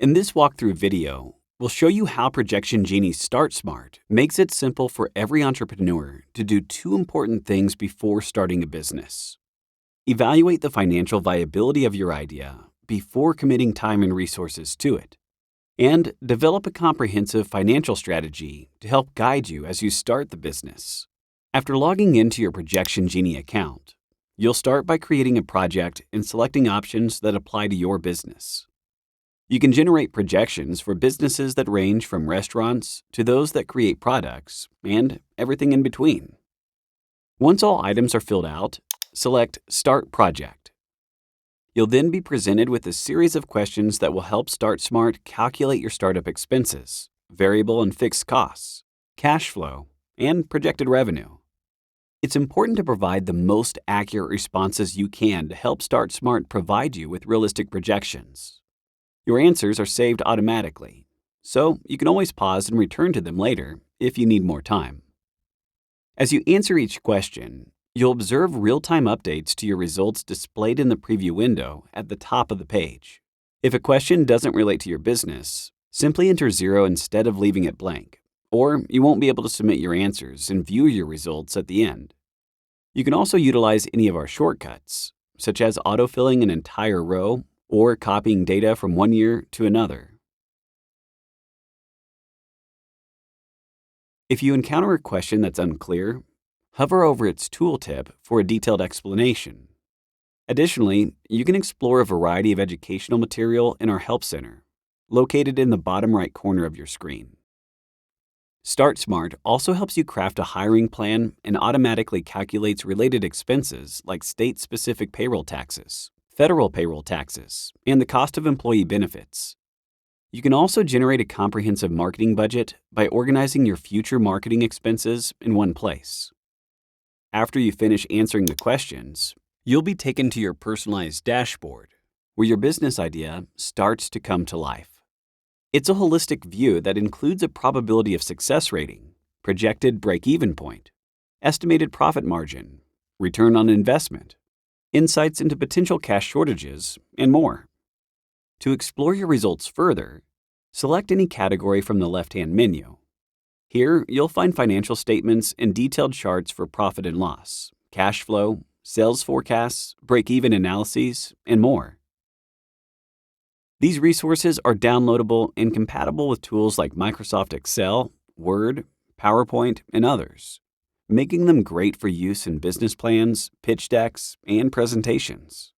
In this walkthrough video, we'll show you how Projection Genie StartSmart makes it simple for every entrepreneur to do two important things before starting a business. Evaluate the financial viability of your idea before committing time and resources to it, and develop a comprehensive financial strategy to help guide you as you start the business. After logging into your Projection Genie account, you'll start by creating a project and selecting options that apply to your business. You can generate projections for businesses that range from restaurants to those that create products and everything in between. Once all items are filled out, select Start Project. You'll then be presented with a series of questions that will help StartSmart calculate your startup expenses, variable and fixed costs, cash flow, and projected revenue. It's important to provide the most accurate responses you can to help StartSmart provide you with realistic projections. Your answers are saved automatically, so you can always pause and return to them later if you need more time. As you answer each question, you'll observe real-time updates to your results displayed in the preview window at the top of the page. If a question doesn't relate to your business, simply enter 0 instead of leaving it blank, or you won't be able to submit your answers and view your results at the end. You can also utilize any of our shortcuts, such as autofilling an entire row or copying data from one year to another. If you encounter a question that's unclear, hover over its tooltip for a detailed explanation. Additionally, you can explore a variety of educational material in our Help Center, located in the bottom right corner of your screen. StartSmart also helps you craft a hiring plan and automatically calculates related expenses like state-specific payroll taxes, federal payroll taxes, and the cost of employee benefits. You can also generate a comprehensive marketing budget by organizing your future marketing expenses in one place. After you finish answering the questions, you'll be taken to your personalized dashboard, where your business idea starts to come to life. It's a holistic view that includes a probability of success rating, projected break-even point, estimated profit margin, return on investment, insights into potential cash shortages, and more. To explore your results further, select any category from the left-hand menu. Here, you'll find financial statements and detailed charts for profit and loss, cash flow, sales forecasts, break-even analyses, and more. These resources are downloadable and compatible with tools like Microsoft Excel, Word, PowerPoint, and others, making them great for use in business plans, pitch decks, and presentations.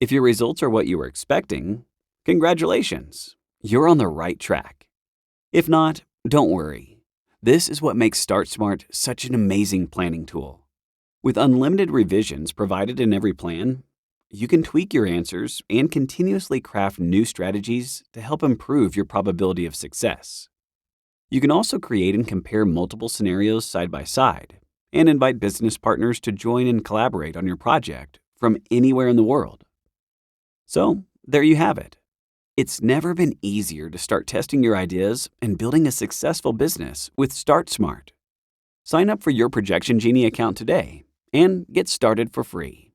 If your results are what you were expecting, congratulations, you're on the right track. If not, don't worry. This is what makes StartSmart such an amazing planning tool. With unlimited revisions provided in every plan, you can tweak your answers and continuously craft new strategies to help improve your probability of success. You can also create and compare multiple scenarios side by side and invite business partners to join and collaborate on your project from anywhere in the world. So, there you have it. It's never been easier to start testing your ideas and building a successful business with StartSmart. Sign up for your Projection Genie account today and get started for free.